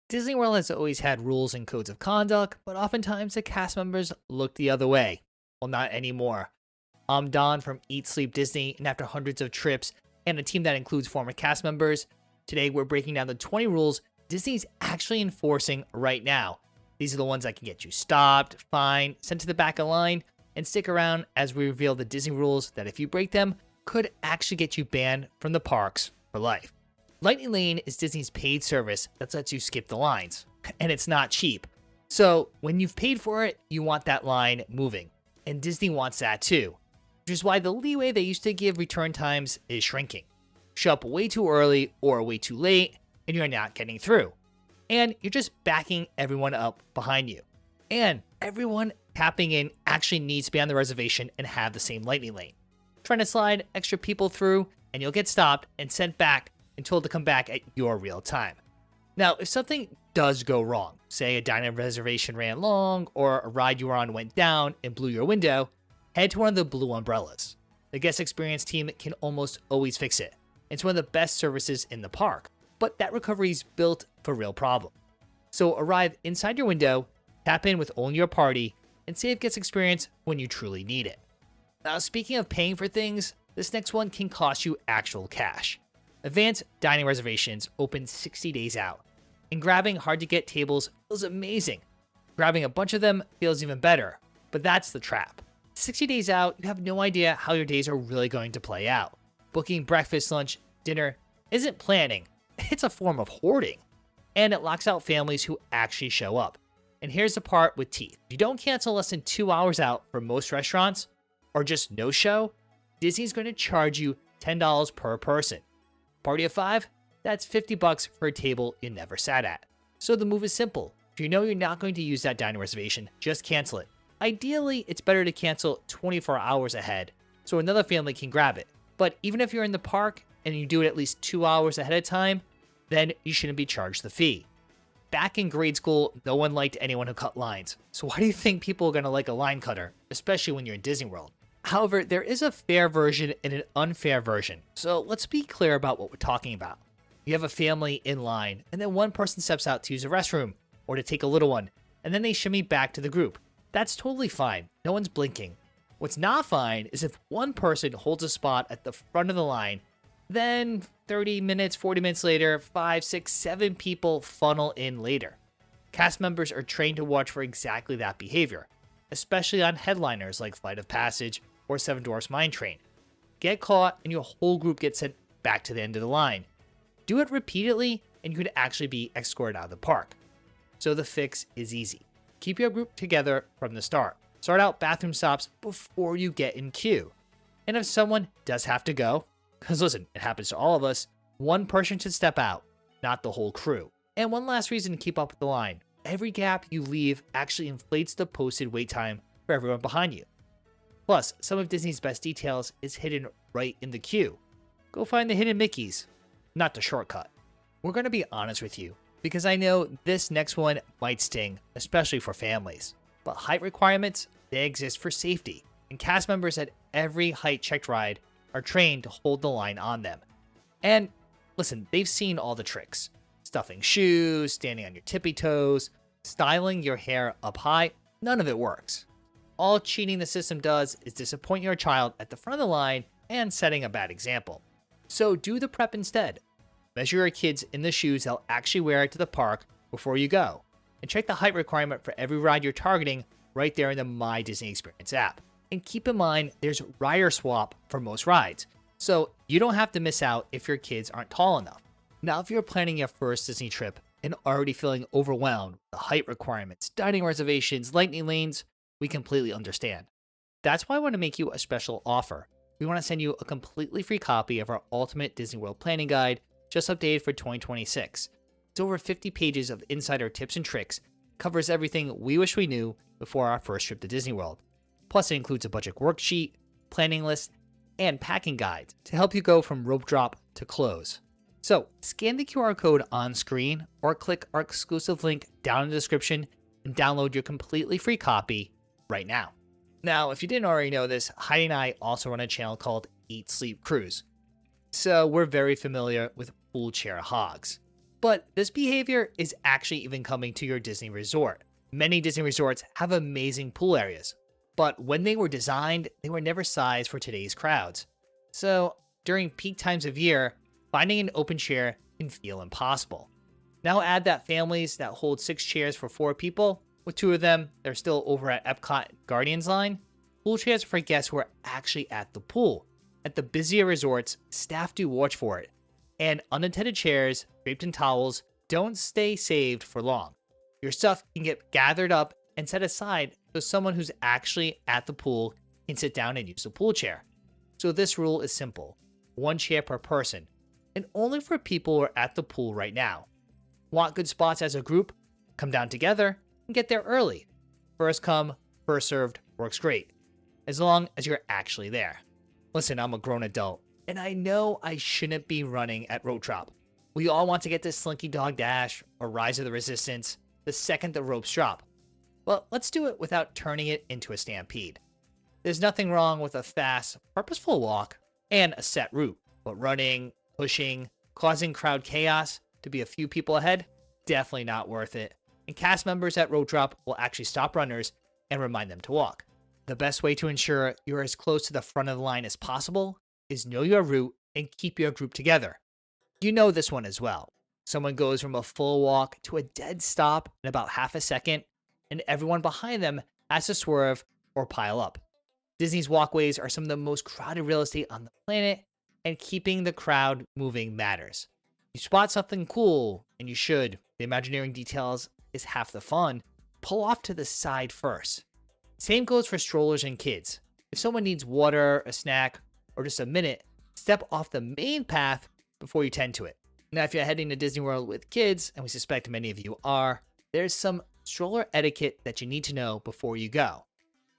Disney World has always had rules and codes of conduct, but oftentimes the cast members look the other way. Well, not anymore. I'm Don from Eat Sleep Disney, and after hundreds of trips and a team that includes former cast members, today we're breaking down the 20 rules Disney's actually enforcing right now. These are the ones that can get you stopped, fined, sent to the back of line, and stick around as we reveal the Disney rules that if you break them, could actually get you banned from the parks for life. Lightning Lane is Disney's paid service that lets you skip the lines, and it's not cheap. So when you've paid for it, you want that line moving, and Disney wants that too, which is why the leeway they used to give return times is shrinking. Show up way too early or way too late, and you're not getting through. And you're just backing everyone up behind you. And everyone tapping in actually needs to be on the reservation and have the same lightning lane. Trying to slide extra people through, and you'll get stopped and sent back and told to come back at your real time. Now, if something does go wrong, say a dining reservation ran long, or a ride you were on went down and blew your window, head to one of the blue umbrellas. The guest experience team can almost always fix it. It's one of the best services in the park, but that recovery is built for real problem. So arrive inside your window, tap in with only your party, and save guest experience when you truly need it. Now, speaking of paying for things, this next one can cost you actual cash. Advanced dining reservations open 60 days out, and grabbing hard-to-get tables feels amazing. Grabbing a bunch of them feels even better, but that's the trap. 60 days out, you have no idea how your days are really going to play out. Booking breakfast, lunch, dinner isn't planning, it's a form of hoarding, and it locks out families who actually show up. And here's the part with teeth. If you don't cancel less than 2 hours out for most restaurants, or just no show, Disney's going to charge you $10 per person. Party of 5? That's $50 for a table you never sat at. So the move is simple. If you know you're not going to use that dining reservation, just cancel it. Ideally, it's better to cancel 24 hours ahead so another family can grab it. But even if you're in the park and you do it at least 2 hours ahead of time, then you shouldn't be charged the fee. Back in grade school, no one liked anyone who cut lines. So why do you think people are going to like a line cutter, especially when you're in Disney World? However, there is a fair version and an unfair version, so let's be clear about what we're talking about. You have a family in line, and then one person steps out to use a restroom, or to take a little one, and then they shimmy back to the group. That's totally fine, no one's blinking. What's not fine is if one person holds a spot at the front of the line, then 30 minutes, 40 minutes later, 5, 6, 7 people funnel in later. Cast members are trained to watch for exactly that behavior, especially on headliners like Flight of Passage or Seven Dwarfs Mine Train. Get caught and your whole group gets sent back to the end of the line. Do it repeatedly and you could actually be escorted out of the park. So the fix is easy. Keep your group together from the start. Start out bathroom stops before you get in queue. And if someone does have to go, because listen, it happens to all of us, one person should step out, not the whole crew. And one last reason to keep up with the line. Every gap you leave actually inflates the posted wait time for everyone behind you. Plus, some of Disney's best details is hidden right in the queue. Go find the hidden Mickeys, not the shortcut. We're going to be honest with you, because I know this next one might sting, especially for families. But height requirements, they exist for safety, and cast members at every height checked ride are trained to hold the line on them. And listen, they've seen all the tricks. Stuffing shoes, standing on your tippy toes, styling your hair up high, none of it works. All cheating the system does is disappoint your child at the front of the line and setting a bad example. So do the prep instead. Measure your kids in the shoes they'll actually wear to the park before you go. And check the height requirement for every ride you're targeting right there in the My Disney Experience app. And keep in mind, there's rider swap for most rides, so you don't have to miss out if your kids aren't tall enough. Now, if you're planning your first Disney trip and already feeling overwhelmed with the height requirements, dining reservations, lightning lanes, we completely understand. That's why I want to make you a special offer. We want to send you a completely free copy of our Ultimate Disney World Planning Guide, just updated for 2026. It's over 50 pages of insider tips and tricks, covers everything we wish we knew before our first trip to Disney World. Plus, it includes a budget worksheet, planning list, and packing guides to help you go from rope drop to close. So, scan the QR code on screen or click our exclusive link down in the description and download your completely free copy right now. Now, if you didn't already know this, Heidi and I also run a channel called Eat Sleep Cruise. So we're very familiar with pool chair hogs. But this behavior is actually even coming to your Disney resort. Many Disney resorts have amazing pool areas, but when they were designed, they were never sized for today's crowds. So, during peak times of year, finding an open chair can feel impossible. Now add that families that hold 6 chairs for 4 people, with 2 of them, they're still over at Epcot Guardians line. Pool chairs for guests who are actually at the pool. At the busier resorts, staff do watch for it. And unattended chairs, draped in towels, don't stay saved for long. Your stuff can get gathered up and set aside so someone who's actually at the pool can sit down and use the pool chair. So this rule is simple. 1 chair per person, and only for people who are at the pool right now. Want good spots as a group? Come down together and get there early. First come, first served works great, as long as you're actually there. Listen, I'm a grown adult, and I know I shouldn't be running at Rope Drop. We all want to get to Slinky Dog Dash or Rise of the Resistance the second the ropes drop. Well, let's do it without turning it into a stampede. There's nothing wrong with a fast, purposeful walk and a set route, but running, pushing, causing crowd chaos to be a few people ahead, definitely not worth it. And cast members at Rope Drop will actually stop runners and remind them to walk. The best way to ensure you're as close to the front of the line as possible is know your route and keep your group together. You know this one as well. Someone goes from a full walk to a dead stop in about half a second, and everyone behind them has to swerve or pile up. Disney's walkways are some of the most crowded real estate on the planet, and keeping the crowd moving matters. You spot something cool, and you should. The Imagineering details is half the fun. Pull off to the side first. Same goes for strollers and kids. If someone needs water, a snack, or just a minute, step off the main path before you tend to it. Now, if you're heading to Disney World with kids, and we suspect many of you are, there's some stroller etiquette that you need to know before you go.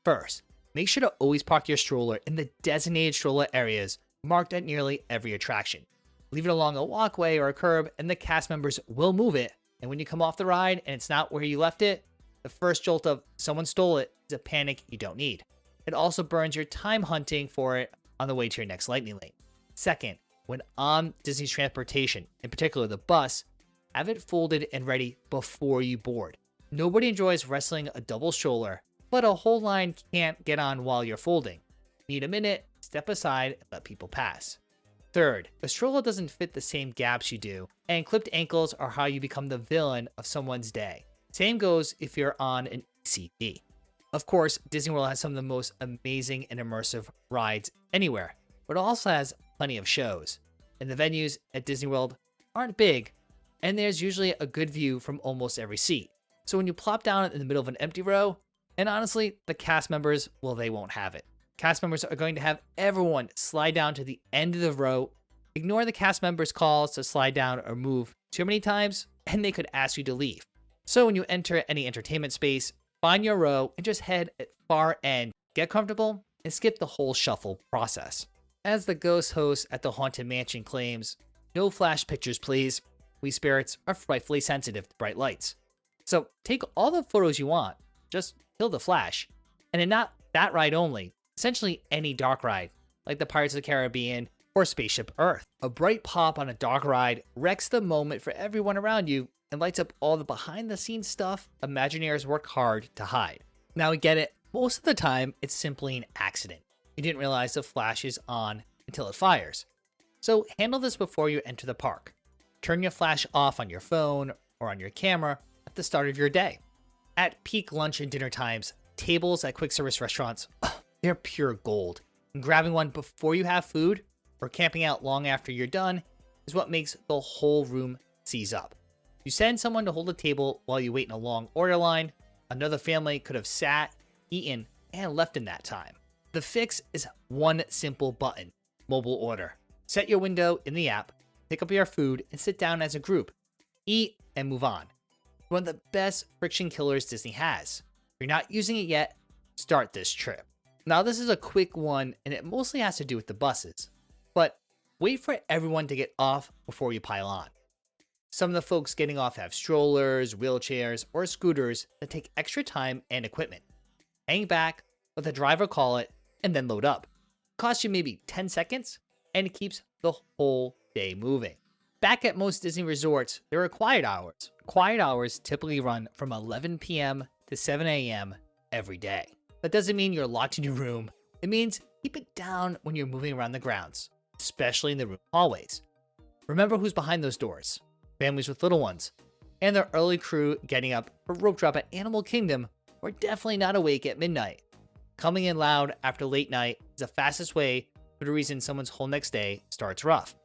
First, make sure to always park your stroller in the designated stroller areas marked at nearly every attraction. Leave it along a walkway or a curb, and the cast members will move it. And when you come off the ride and it's not where you left it, the first jolt of someone stole it is a panic you don't need. It also burns your time hunting for it on the way to your next lightning lane. Second, when on Disney's transportation, in particular the bus, have it folded and ready before you board. Nobody enjoys wrestling a double stroller, but a whole line can't get on while you're folding. Need a minute, step aside and let people pass. Third, a stroller doesn't fit the same gaps you do, and clipped ankles are how you become the villain of someone's day. Same goes if you're on an ECD. Of course, Disney World has some of the most amazing and immersive rides anywhere, but it also has plenty of shows. And the venues at Disney World aren't big, and there's usually a good view from almost every seat. So when you plop down in the middle of an empty row, and honestly, the cast members, well, they won't have it. Cast members are going to have everyone slide down to the end of the row. Ignore the cast members' calls to slide down or move too many times, and they could ask you to leave. So when you enter any entertainment space, find your row and just head at far end, get comfortable, and skip the whole shuffle process. As the ghost host at the Haunted Mansion claims, no flash pictures please. We spirits are frightfully sensitive to bright lights. So take all the photos you want, just kill the flash. And in not that ride only, essentially any dark ride, like the Pirates of the Caribbean or Spaceship Earth. A bright pop on a dark ride wrecks the moment for everyone around you and lights up all the behind the scenes stuff Imagineers work hard to hide. Now we get it, most of the time it's simply an accident. You didn't realize the flash is on until it fires. So handle this before you enter the park. Turn your flash off on your phone or on your camera at the start of your day. At peak lunch and dinner times, tables at quick service restaurants, they're pure gold. And grabbing one before you have food or camping out long after you're done is what makes the whole room seize up. You send someone to hold a table while you wait in a long order line. Another family could have sat, eaten, and left in that time. The fix is one simple button, mobile order. Set your window in the app, pick up your food, and sit down as a group. Eat and move on. One of the best friction killers Disney has. If you're not using it yet, start this trip. Now this is a quick one, and it mostly has to do with the buses. But wait for everyone to get off before you pile on. Some of the folks getting off have strollers, wheelchairs, or scooters that take extra time and equipment. Hang back, let the driver call it, and then load up. Costs you maybe 10 seconds, and it keeps the whole day moving. Back at most Disney resorts, there are quiet hours. Quiet hours typically run from 11 p.m. to 7 a.m. every day. That doesn't mean you're locked in your room. It means keep it down when you're moving around the grounds, especially in the room hallways. Remember who's behind those doors. Families with little ones, and the early crew getting up for rope drop at Animal Kingdom are definitely not awake at midnight. Coming in loud after late night is the fastest way for the reason someone's whole next day starts rough.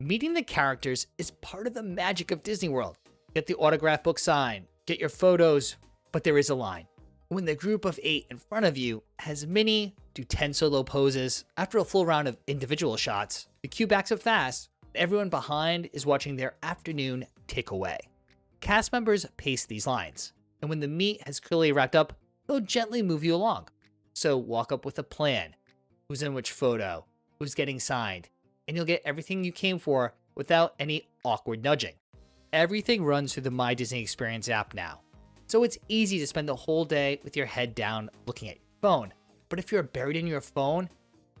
Meeting the characters is part of the magic of Disney World. Get the autograph book signed, get your photos, but there is a line. When the group of 8 in front of you has many to 10 solo poses, after a full round of individual shots, the queue backs up fast. Everyone behind is watching their afternoon tick away. Cast members pace these lines, and when the meet has clearly wrapped up, they'll gently move you along. So walk up with a plan. Who's in which photo? Who's getting signed? And you'll get everything you came for without any awkward nudging. Everything runs through the My Disney Experience app now, so it's easy to spend the whole day with your head down looking at your phone. But if you're buried in your phone,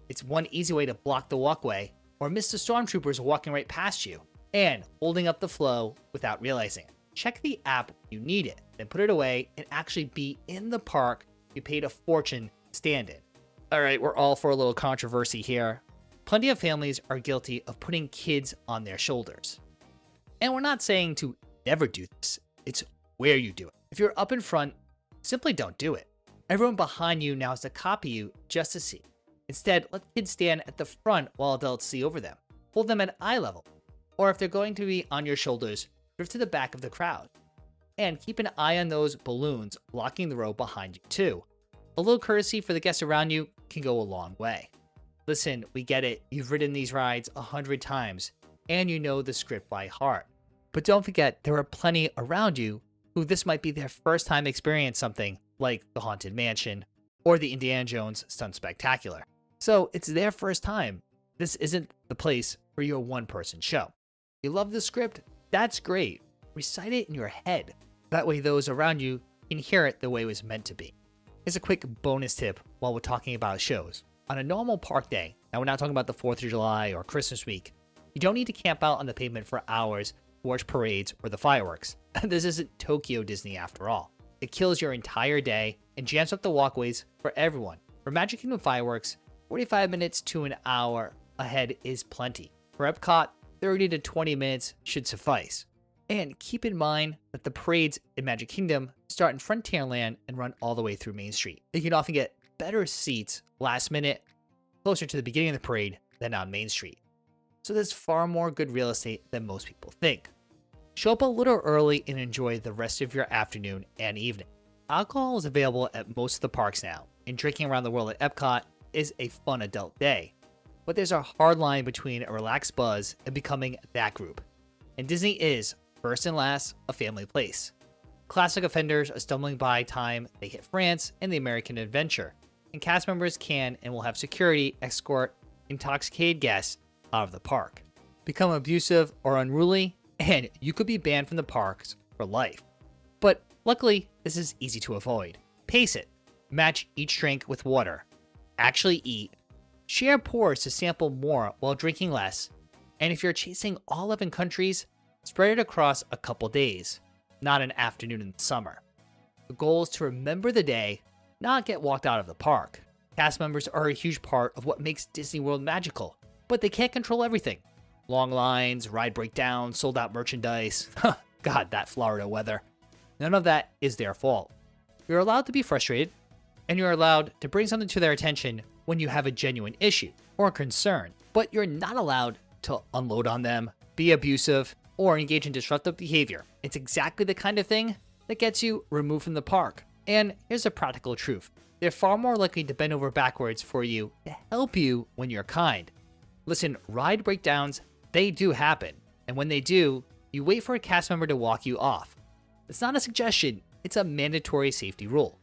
it's one easy way to block the walkway or miss the stormtroopers walking right past you and holding up the flow without realizing it. Check the app when you need it, then put it away and actually be in the park you paid a fortune to stand in. Alright, we're all for a little controversy here. Plenty of families are guilty of putting kids on their shoulders. And we're not saying to never do this, it's where you do it. If you're up in front, simply don't do it. Everyone behind you now has to copy you just to see. Instead, let kids stand at the front while adults see over them. Hold them at eye level. Or if they're going to be on your shoulders, drift to the back of the crowd. And keep an eye on those balloons blocking the row behind you too. A little courtesy for the guests around you can go a long way. Listen, we get it. You've ridden these rides 100 times, and you know the script by heart. But don't forget, there are plenty around you who this might be their first time experiencing something like the Haunted Mansion or the Indiana Jones Stunt Spectacular. So it's their first time. This isn't the place for your one-person show. You love the script? That's great. Recite it in your head. That way those around you can hear it the way it was meant to be. Here's a quick bonus tip while we're talking about shows. On a normal park day, now we're not talking about the 4th of July or Christmas week, you don't need to camp out on the pavement for hours to watch parades or the fireworks. This isn't Tokyo Disney after all. It kills your entire day and jams up the walkways for everyone. For Magic Kingdom fireworks, 45 minutes to an hour ahead is plenty. For Epcot, 30 to 20 minutes should suffice. And keep in mind that the parades in Magic Kingdom start in Frontierland and run all the way through Main Street. You can often get better seats last minute, closer to the beginning of the parade than on Main Street. So there's far more good real estate than most people think. Show up a little early and enjoy the rest of your afternoon and evening. Alcohol is available at most of the parks now, and drinking around the world at Epcot is a fun adult day. But there's a hard line between a relaxed buzz and becoming that group. And Disney is, first and last, a family place. Classic offenders are stumbling by time they hit France and the American Adventure, and cast members can and will have security escort intoxicated guests out of the park. Become abusive or unruly, and you could be banned from the parks for life. But luckily, this is easy to avoid. Pace it. Match each drink with water. Actually eat. Share pours to sample more while drinking less. And if you're chasing all 11 countries, spread it across a couple days, not an afternoon in the summer. The goal is to remember the day, not get walked out of the park. Cast members are a huge part of what makes Disney World magical, but they can't control everything. Long lines, ride breakdowns, sold out merchandise. God, that Florida weather. None of that is their fault. You're allowed to be frustrated, and you're allowed to bring something to their attention when you have a genuine issue or concern, but you're not allowed to unload on them, be abusive, or engage in disruptive behavior. It's exactly the kind of thing that gets you removed from the park. And here's a practical truth. They're far more likely to bend over backwards for you to help you when you're kind. Listen, ride breakdowns, they do happen. And when they do, you wait for a cast member to walk you off. It's not a suggestion, it's a mandatory safety rule.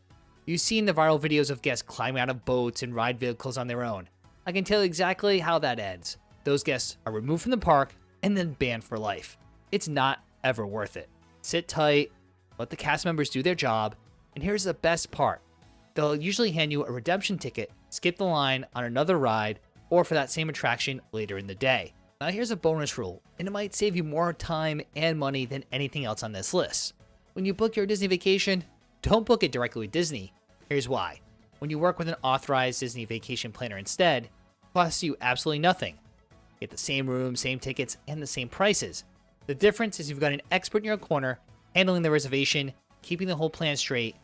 You've seen the viral videos of guests climbing out of boats and ride vehicles on their own. I can tell you exactly how that ends. Those guests are removed from the park and then banned for life. It's not ever worth it. Sit tight, let the cast members do their job, and here's the best part. They'll usually hand you a redemption ticket, skip the line on another ride, or for that same attraction later in the day. Now here's a bonus rule, and it might save you more time and money than anything else on this list. When you book your Disney vacation, don't book it directly with Disney. Here's why. When you work with an authorized Disney vacation planner instead, it costs you absolutely nothing. You get the same room, same tickets, and the same prices. The difference is you've got an expert in your corner handling the reservation, keeping the whole plan straight,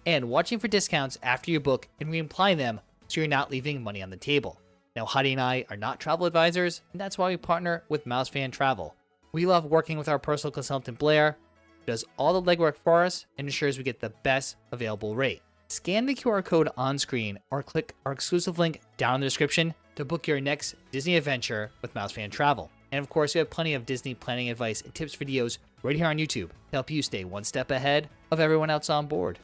and watching for discounts after you book and reapplying them so you're not leaving money on the table. Now, Heidi and I are not travel advisors, and that's why we partner with Mousefan Travel. We love working with our personal consultant Blair, who does all the legwork for us and ensures we get the best available rate. Scan the QR code on screen or click our exclusive link down in the description to book your next Disney adventure with Mousefan Travel. And of course, we have plenty of Disney planning advice and tips videos right here on YouTube to help you stay one step ahead of everyone else on board.